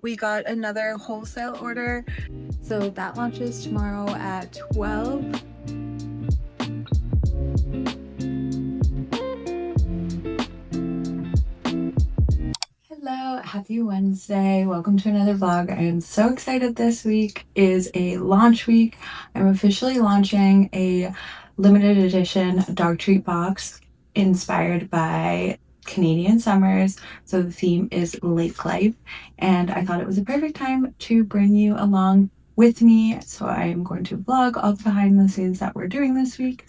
we got another wholesale order. So that launches tomorrow at 12. Hello, happy Wednesday. Welcome to another vlog. I am so excited. This week is a launch week. I'm officially launching a limited edition dog treat box inspired by Canadian summers. So the theme is lake life, and I thought it was a perfect time to bring you along with me. So I am going to vlog all the behind the scenes that we're doing this week.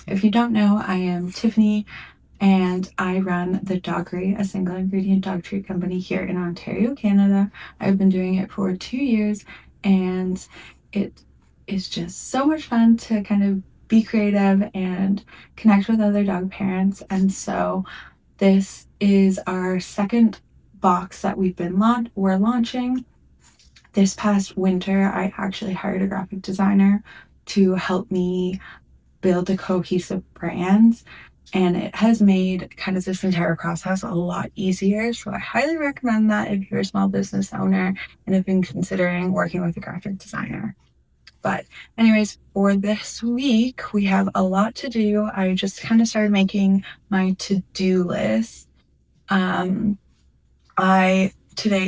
If you don't know, I am Tiffany, and I run the Doggery, a single ingredient dog treat company here in Ontario, Canada. I've been doing it for 2 years, and it is just so much fun to kind of be creative and connect with other dog parents. And so this is our second box that we're launching. This past winter, I actually hired a graphic designer to help me build a cohesive brand, and it has made kind of this entire process a lot easier. So I highly recommend that if you're a small business owner and have been considering working with a graphic designer. But anyways, for this week, we have a lot to do. I just kind of started making my to-do list. Today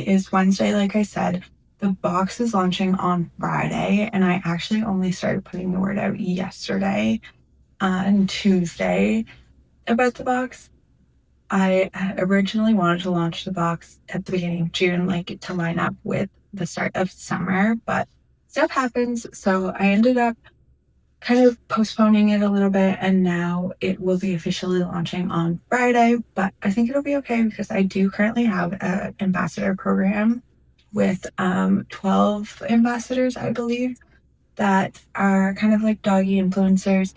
is Wednesday, like I said. The box is launching on Friday, and I actually only started putting the word out yesterday on Tuesday about the box. I originally wanted to launch the box at the beginning of June, like to line up with the start of summer, but stuff happens. So I ended up kind of postponing it a little bit, and now it will be officially launching on Friday. But I think it'll be okay because I do currently have an ambassador program with 12 ambassadors, I believe, that are kind of like doggy influencers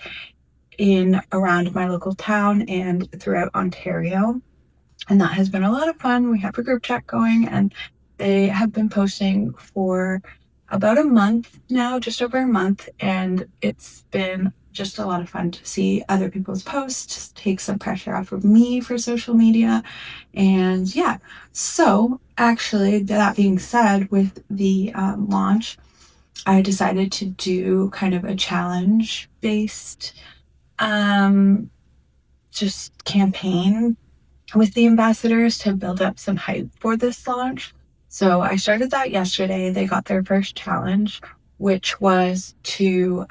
in around my local town and throughout Ontario. And that has been a lot of fun. We have a group chat going, and they have been posting for about a month now, just over a month, and it's been just a lot of fun to see other people's posts, take some pressure off of me for social media. And yeah, so actually, that being said, with the launch, I decided to do kind of a challenge based just campaign with the ambassadors to build up some hype for this launch. So I started that yesterday. They got their first challenge, which was to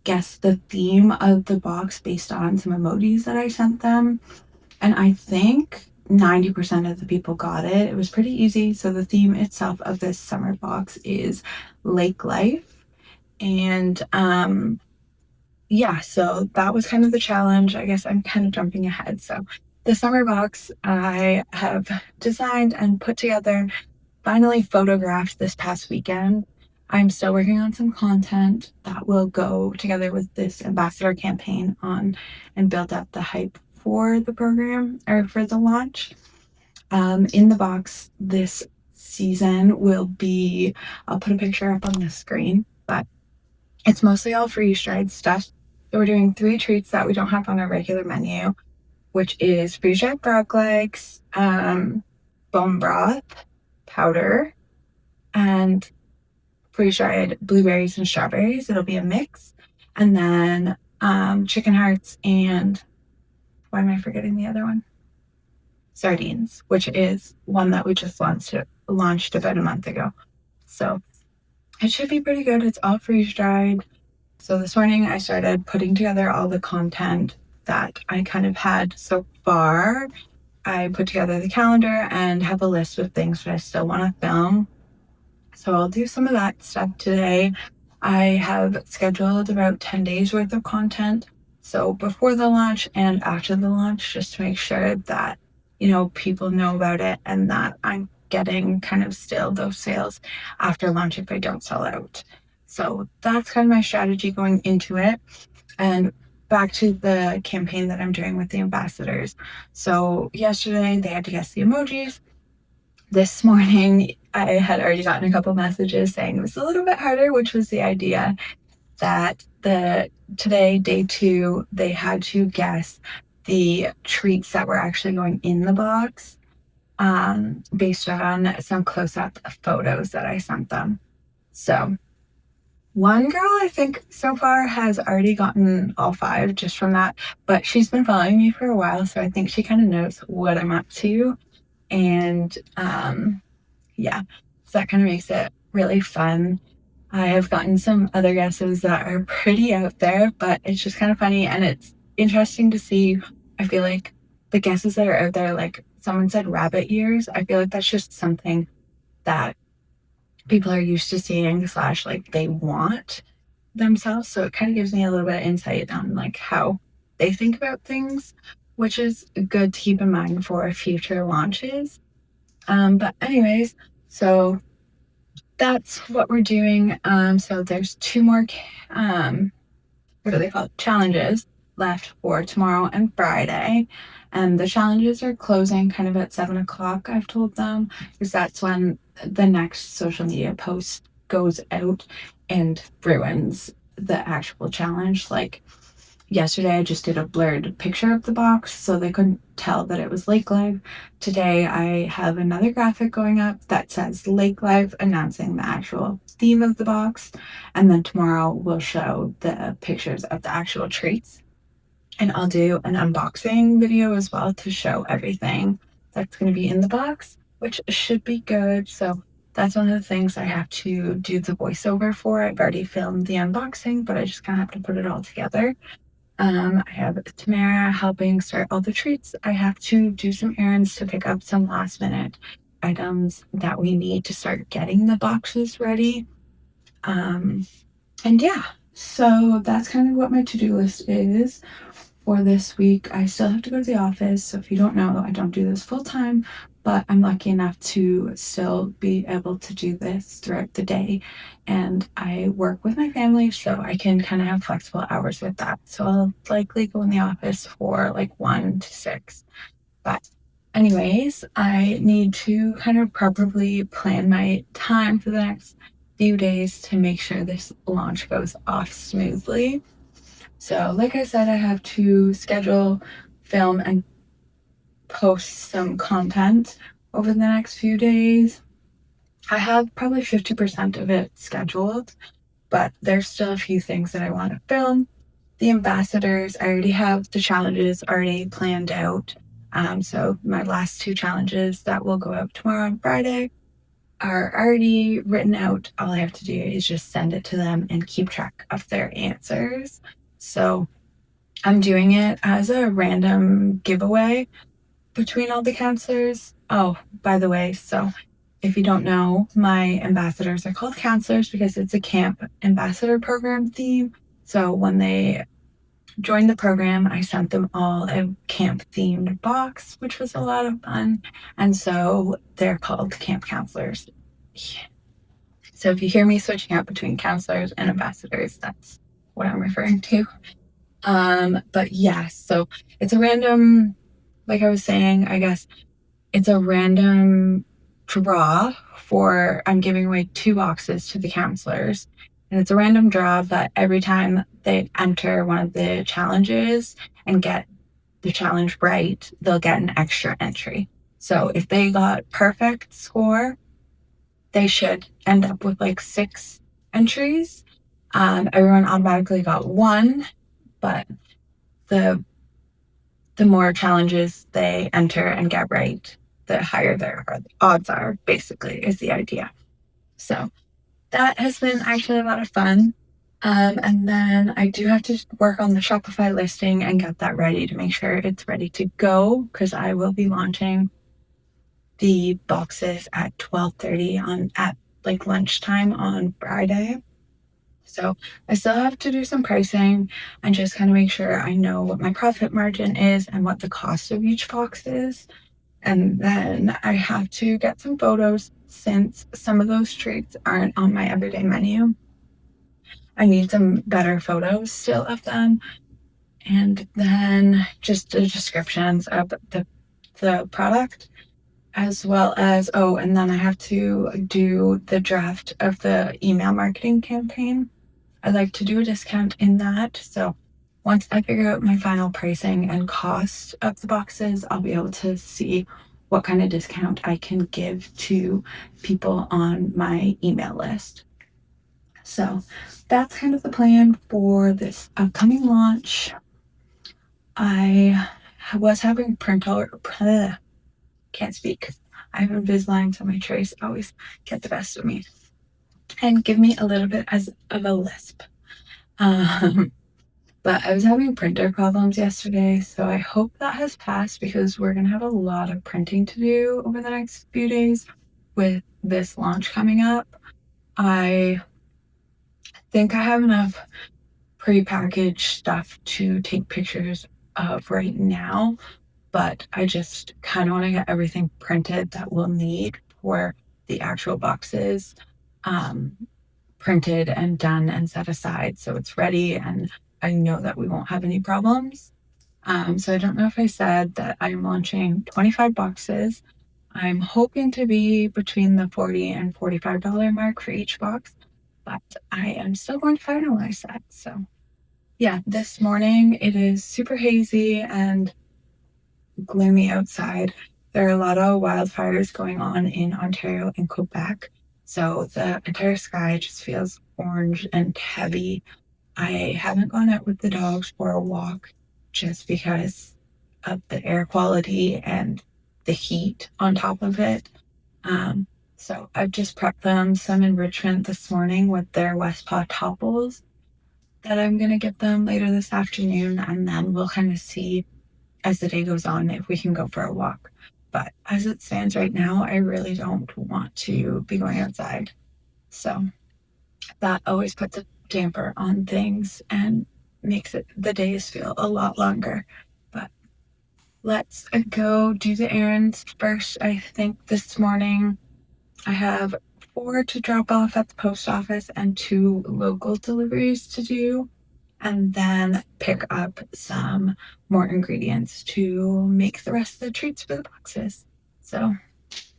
guess the theme of the box based on some emojis that I sent them. And I think 90% of the people got it. It was pretty easy. So the theme itself of this summer box is lake life. And yeah, so that was kind of the challenge. I guess I'm kind of jumping ahead. So the summer box I have designed and put together, finally photographed this past weekend. I'm still working on some content that will go together with this ambassador campaign on and build up the hype for the program or for the launch. In the box this season will be, I'll put a picture up on the screen, but it's mostly all freeze-dried stuff. So we're doing 3 treats that we don't have on our regular menu, which is freeze-dried frog legs, bone broth, powder, and freeze-dried blueberries and strawberries. It'll be a mix. And then chicken hearts and, why am I forgetting the other one? Sardines, which is one that we just launched about a month ago. So it should be pretty good. It's all freeze-dried. So this morning I started putting together all the content that I kind of had so far. I put together the calendar and have a list of things that I still want to film. So I'll do some of that stuff today. I have scheduled about 10 days worth of content. So before the launch and after the launch, just to make sure that, people know about it and that I'm getting kind of still those sales after launch if I don't sell out. So that's kind of my strategy going into it. And back to the campaign that I'm doing with the ambassadors. So yesterday they had to guess the emojis. This morning I had already gotten a couple messages saying it was a little bit harder, which was the idea that today, day 2, they had to guess the treats that were actually going in the box. based on some close-up photos that I sent them. So one girl I think so far has already gotten all 5 just from that, but she's been following me for a while, so I think she kind of knows what I'm up to. And yeah, so that kind of makes it really fun. I have gotten some other guesses that are pretty out there, but it's just kind of funny and it's interesting to see. I feel like the guesses that are out there, like someone said rabbit ears, I feel like that's just something that people are used to seeing slash like they want themselves. So it kind of gives me a little bit of insight on like how they think about things, which is good to keep in mind for future launches. But anyways, so that's what we're doing. So there's 2 more what do they call it? Challenges left for tomorrow and Friday. And the challenges are closing kind of at 7 o'clock, I've told them, because that's when the next social media post goes out and ruins the actual challenge. Like yesterday, I just did a blurred picture of the box so they couldn't tell that it was Lake Live. Today, I have another graphic going up that says Lake Live announcing the actual theme of the box. And then tomorrow, we'll show the pictures of the actual treats. And I'll do an unboxing video as well to show everything that's going to be in the box, which should be good. So that's one of the things I have to do the voiceover for. I've already filmed the unboxing, but I just kind of have to put it all together. I have Tamara helping start all the treats. I have to do some errands to pick up some last minute items that we need to start getting the boxes ready. And yeah, so that's kind of what my to-do list is for this week. I still have to go to the office. So if you don't know, I don't do this full time, but I'm lucky enough to still be able to do this throughout the day. And I work with my family, so I can kind of have flexible hours with that. So I'll likely go in the office for like 1 to 6. But anyways, I need to kind of properly plan my time for the next few days to make sure this launch goes off smoothly. So, like I said, I have to schedule, film, and post some content over the next few days. I have probably 50% of it scheduled, but there's still a few things that I want to film. The ambassadors, I already have the challenges already planned out. So my last 2 challenges that will go out tomorrow and Friday are already written out. All I have to do is just send it to them and keep track of their answers. So I'm doing it as a random giveaway between all the counselors. Oh, by the way, so if you don't know, my ambassadors are called counselors because it's a camp ambassador program theme. So when they joined the program, I sent them all a camp themed box, which was a lot of fun. And so they're called camp counselors. So if you hear me switching out between counselors and ambassadors, that's what I'm referring to. But yeah, so it's a random, like I was saying, I guess it's a random draw for, I'm giving away 2 boxes to the counselors. And it's a random draw that every time they enter one of the challenges and get the challenge right, they'll get an extra entry. So if they got perfect score, they should end up with like 6 entries. Everyone automatically got 1, but the more challenges they enter and get right, the higher their odds are, basically, is the idea. So that has been actually a lot of fun. And then I do have to work on the Shopify listing and get that ready to make sure it's ready to go, because I will be launching the boxes at 12:30 at like lunchtime on Friday. So I still have to do some pricing and just kind of make sure I know what my profit margin is and what the cost of each box is. And then I have to get some photos since some of those treats aren't on my everyday menu. I need some better photos still of them. And then just the descriptions of the product, as well as, oh, and then I have to do the draft of the email marketing campaign. I like to do a discount in that. So once I figure out my final pricing and cost of the boxes, I'll be able to see what kind of discount I can give to people on my email list. So that's kind of the plan for this upcoming launch. I was having can't speak. I have Invisalign, so my trays always get the best of me and give me a little bit of a lisp. But I was having printer problems yesterday, so I hope that has passed because we're gonna have a lot of printing to do over the next few days with this launch coming up. I think I have enough prepackaged stuff to take pictures of right now, but I just kind of want to get everything printed that we'll need for the actual boxes printed and done and set aside so it's ready and I know that we won't have any problems. So I don't know if I said that I'm launching 25 boxes. I'm hoping to be between the $40 and $45 mark for each box, but I am still going to finalize that. So yeah, this morning it is super hazy and gloomy outside. There are a lot of wildfires going on in Ontario and Quebec, so the entire sky just feels orange and heavy. I haven't gone out with the dogs for a walk just because of the air quality and the heat on top of it. So I've just prepped them some enrichment this morning with their West Paw topples that I'm going to get them later this afternoon, and then we'll kind of see as the day goes on if we can go for a walk. But as it stands right now, I really don't want to be going outside. So that always puts a damper on things and makes the days feel a lot longer. But let's go do the errands first. I think this morning I have 4 to drop off at the post office and 2 local deliveries to do, and then pick up some more ingredients to make the rest of the treats for the boxes. So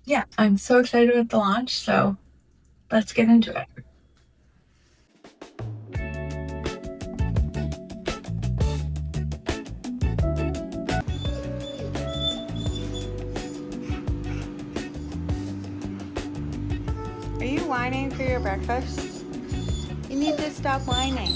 yeah, I'm so excited about the launch, so let's get into it. Are you whining for your breakfast? You need to stop whining.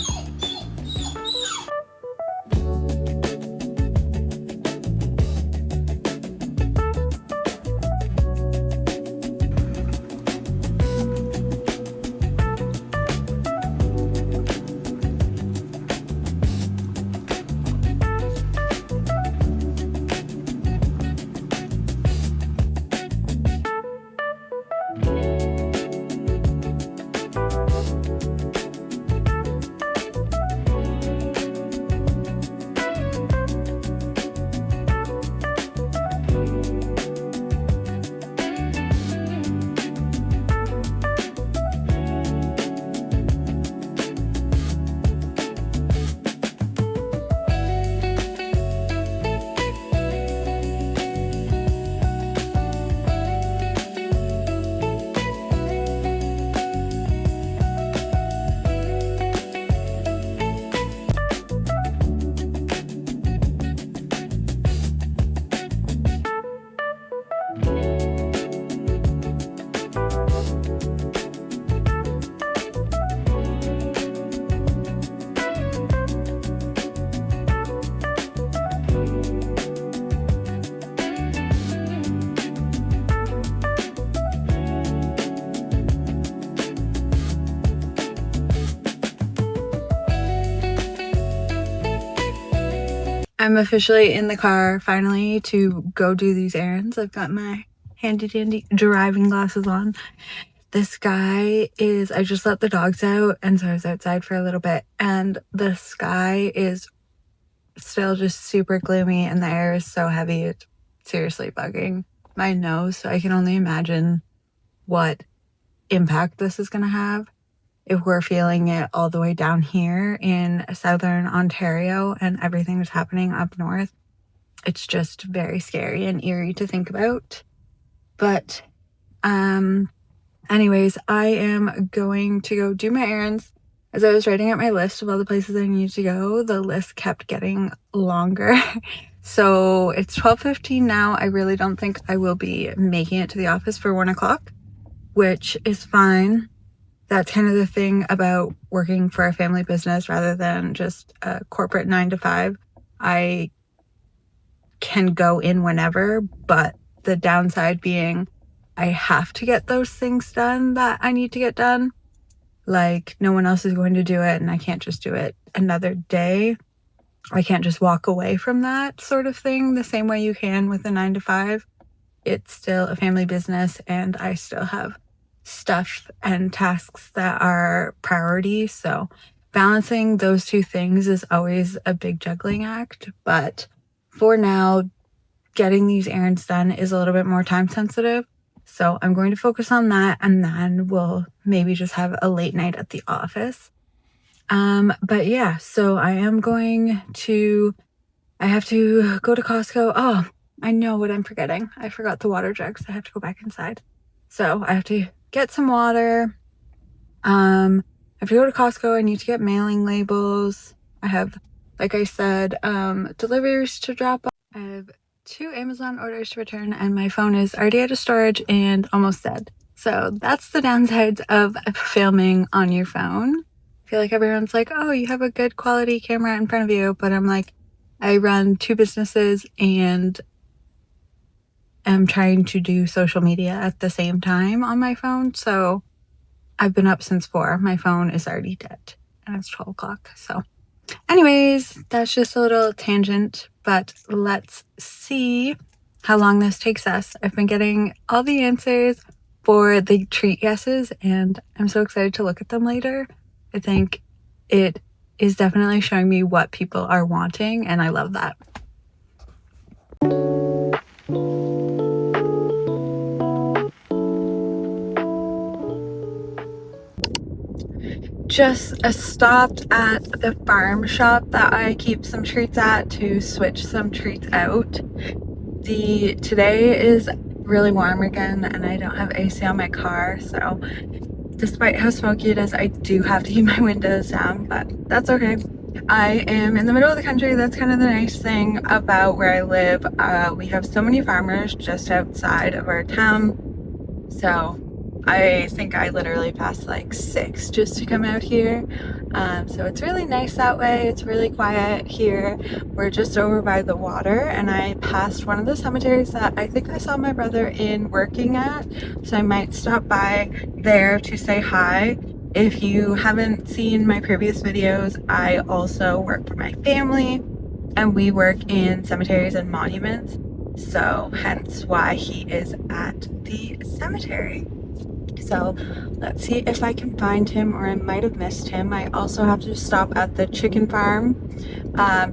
I'm officially in the car finally to go do these errands. I've got my handy dandy driving glasses on. The sky is, I just let the dogs out, and so I was outside for a little bit, and the sky is still just super gloomy and the air is so heavy. It's seriously bugging my nose. So I can only imagine what impact this is going to have if we're feeling it all the way down here in southern Ontario and everything that's happening up north. It's just very scary and eerie to think about. But anyways, I am going to go do my errands. As I was writing out my list of all the places I needed to go, the list kept getting longer. So it's 12:15 now. I really don't think I will be making it to the office for 1 o'clock, which is fine. That's kind of the thing about working for a family business rather than just a corporate 9 to 5. I can go in whenever, but the downside being I have to get those things done that I need to get done. Like, no one else is going to do it, and I can't just do it another day. I can't just walk away from that sort of thing the same way you can with a 9 to 5. It's still a family business, and I still have stuff and tasks that are priority. So balancing those two things is always a big juggling act. But for now, getting these errands done is a little bit more time sensitive. So I'm going to focus on that, and then we'll maybe just have a late night at the office. But yeah, so I have to go to Costco. Oh, I know what I'm forgetting. I forgot the water jugs. I have to go back inside. So I have to get some water. I have to go to Costco. I need to get mailing labels. I have, like I said, deliveries to drop off. I have 2 Amazon orders to return, and my phone is already out of storage and almost dead. So that's the downsides of filming on your phone. I feel like everyone's like, oh, you have a good quality camera in front of you, but I'm like, I run 2 businesses and am trying to do social media at the same time on my phone. So I've been up since 4. My phone is already dead, and it's 12 o'clock. So anyways, that's just a little tangent, but let's see how long this takes us. I've been getting all the answers for the treat guesses, and I'm so excited to look at them later. I think it is definitely showing me what people are wanting, and I love that. Just stopped at the farm shop that I keep some treats at to switch some treats out. Today is really warm again, and I don't have AC on my car, so despite how smoky it is, I do have to keep my windows down, but that's okay. I am in the middle of the country. That's kind of the nice thing about where I live. We have so many farmers just outside of our town, so I think I literally passed like 6 just to come out here. So it's really nice that way. It's really quiet here. We're just over by the water, and I passed one of the cemeteries that I think I saw my brother in working at, so I might stop by there to say hi. If you haven't seen my previous videos, I also work for my family, and we work in cemeteries and monuments, so hence why he is at the cemetery. So let's see if I can find him, or I might have missed him. I also have to stop at the chicken farm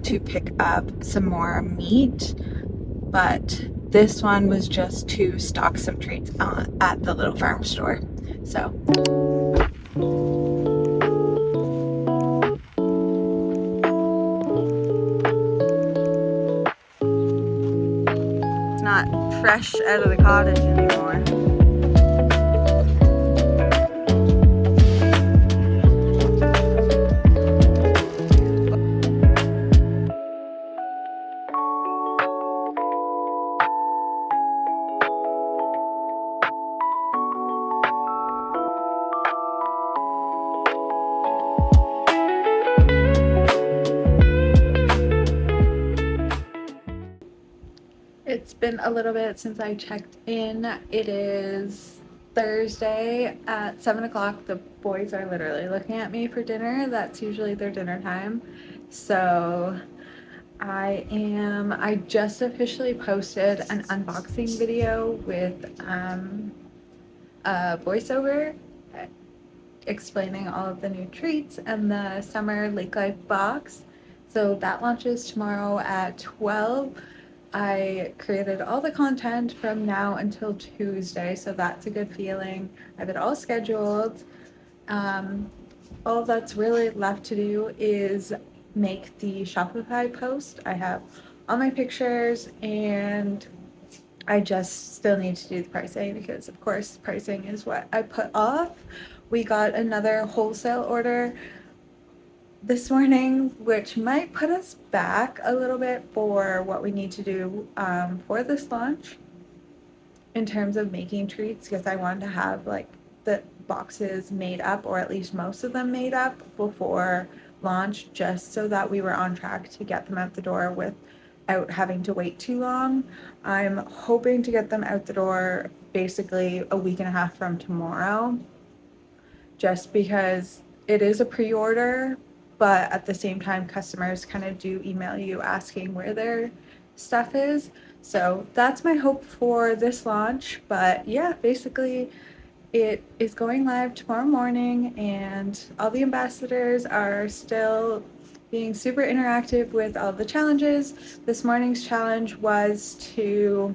to pick up some more meat, but this one was just to stock some treats at the little farm store. So it's not fresh out of the cottage anymore. It's been a little bit since I checked in. It is Thursday at 7 o'clock. The boys are literally looking at me for dinner. That's usually their dinner time. So I just officially posted an unboxing video with a voiceover explaining all of the new treats and the summer Lake Life box. So that launches tomorrow at 12. I created all the content from now until Tuesday, so that's a good feeling. I have it all scheduled. All that's really left to do is make the Shopify post. I have all my pictures, and I just still need to do the pricing because, of course, pricing is what I put off. We got another wholesale order this morning, which might put us back a little bit for what we need to do for this launch in terms of making treats, because I wanted to have like the boxes made up, or at least most of them made up before launch, just so that we were on track to get them out the door without having to wait too long. I'm hoping to get them out the door basically a week and a half from tomorrow, just because it is a pre-order, but at the same time, customers kind of do email you asking where their stuff is. So that's my hope for this launch. But yeah, basically, it is going live tomorrow morning, and all the ambassadors are still being super interactive with all the challenges. This morning's challenge was to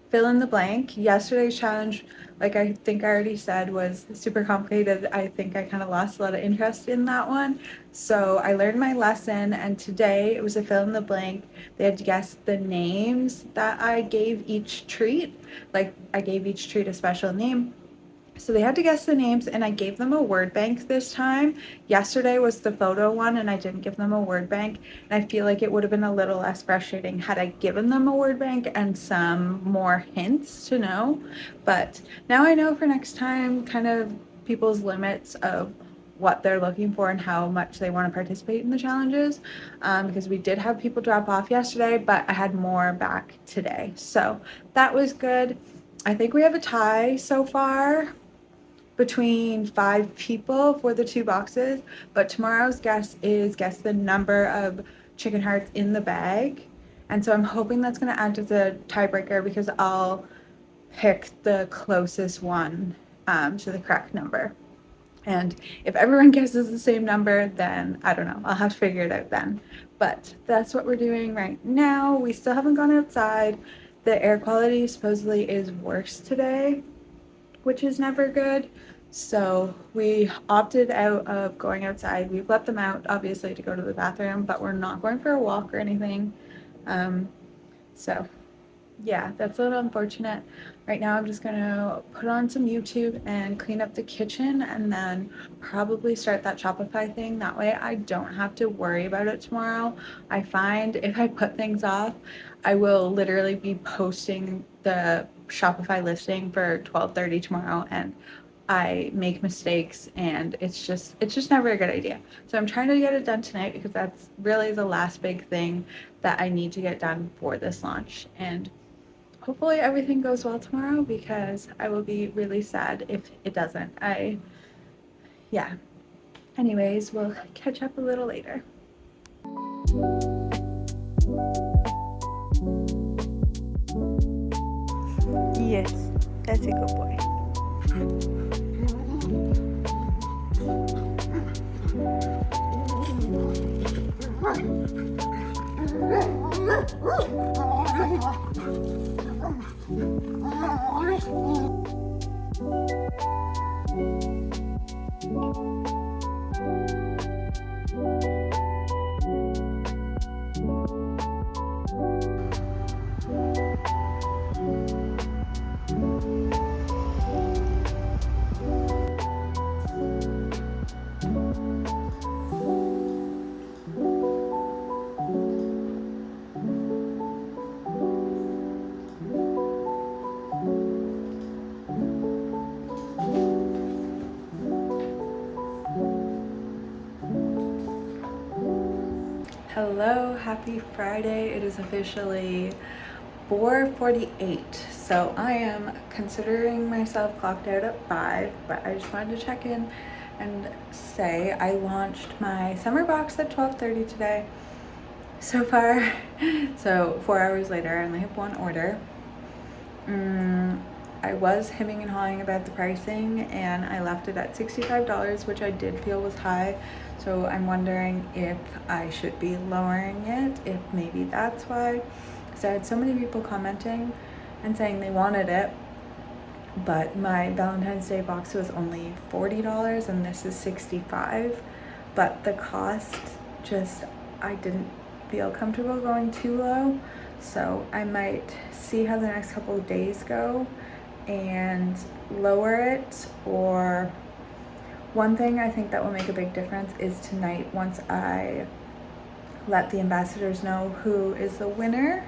fill in the blank. Yesterday's challenge, like I think I already said, was super complicated. I think I kind of lost a lot of interest in that one. So I learned my lesson, and today it was a fill in the blank. They had to guess the names that I gave each treat. Like I gave each treat a special name. So they had to guess the names, and I gave them a word bank this time. Yesterday was the photo one, and I didn't give them a word bank. And I feel like it would have been a little less frustrating had I given them a word bank and some more hints to know. But now I know for next time kind of people's limits of what they're looking for and how much they want to participate in the challenges, because we did have people drop off yesterday, but I had more back today. So that was good. I think we have a tie so far between 5 people for the 2 boxes, but tomorrow's guess is guess the number of chicken hearts in the bag. And so I'm hoping that's going to act as a tiebreaker, because I'll pick the closest one to the correct number. And if everyone guesses the same number, then I don't know, I'll have to figure it out then. But that's what we're doing right now. We still haven't gone outside. The air quality supposedly is worse today, which is never good. So we opted out of going outside. We've let them out, obviously, to go to the bathroom, but we're not going for a walk or anything. So yeah, that's a little unfortunate. Right now, I'm just gonna put on some YouTube and clean up the kitchen, and then probably start that Shopify thing. That way I don't have to worry about it tomorrow. I find if I put things off, I will literally be posting the Shopify listing for 12:30 tomorrow, and I make mistakes, and it's just never a good idea. So I'm trying to get it done tonight, because that's really the last big thing that I need to get done for this launch. And hopefully everything goes well tomorrow, because I will be really sad if it doesn't. Yeah. Anyways, we'll catch up a little later. Yes, that's a good boy. Hello, happy Friday. It is officially 4:48. So I am considering myself clocked out at 5, but I just wanted to check in and say I launched my summer box at 12:30 today. So far, so 4 hours later, I only have one order. I was hemming and hawing about the pricing, and I left it at $65, which I did feel was high. So I'm wondering if I should be lowering it, if maybe that's why. Because I had so many people commenting and saying they wanted it, but my Valentine's Day box was only $40 and this is $65. But the cost, just, I didn't feel comfortable going too low. So I might see how the next couple of days go and lower it, or One thing I think that will make a big difference is tonight, once I let the ambassadors know who is the winner.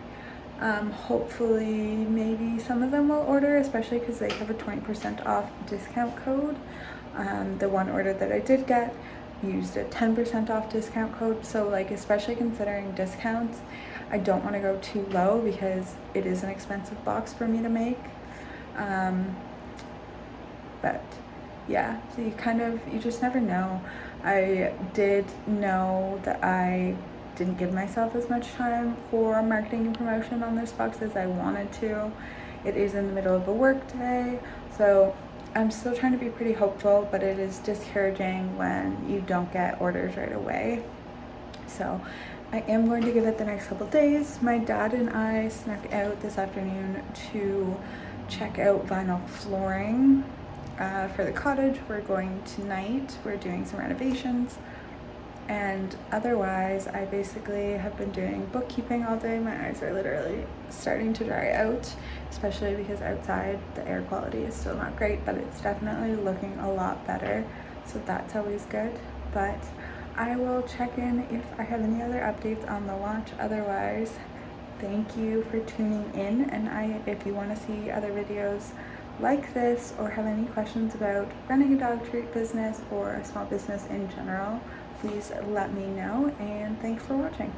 Hopefully maybe some of them will order, especially because they have a 20% off discount code. The one order that I did get used a 10% off discount code, so like, especially considering discounts, I don't want to go too low because it is an expensive box for me to make. But yeah, so you just never know. I did know that I didn't give myself as much time for marketing and promotion on this box as I wanted to. It is in the middle of a work day, so I'm still trying to be pretty hopeful, but it is discouraging when you don't get orders right away. So I am going to give it the next couple days. My dad and I snuck out this afternoon to check out vinyl flooring for the cottage. We're going tonight. We're doing some renovations. And otherwise, I basically have been doing bookkeeping all day. My eyes are literally starting to dry out, especially because outside the air quality is still not great, but it's definitely looking a lot better. So that's always good. But I will check in if I have any other updates on the launch. Otherwise, thank you for tuning in. And if you want to see other videos like this or have any questions about running a dog treat business or a small business in general, please let me know, and thanks for watching.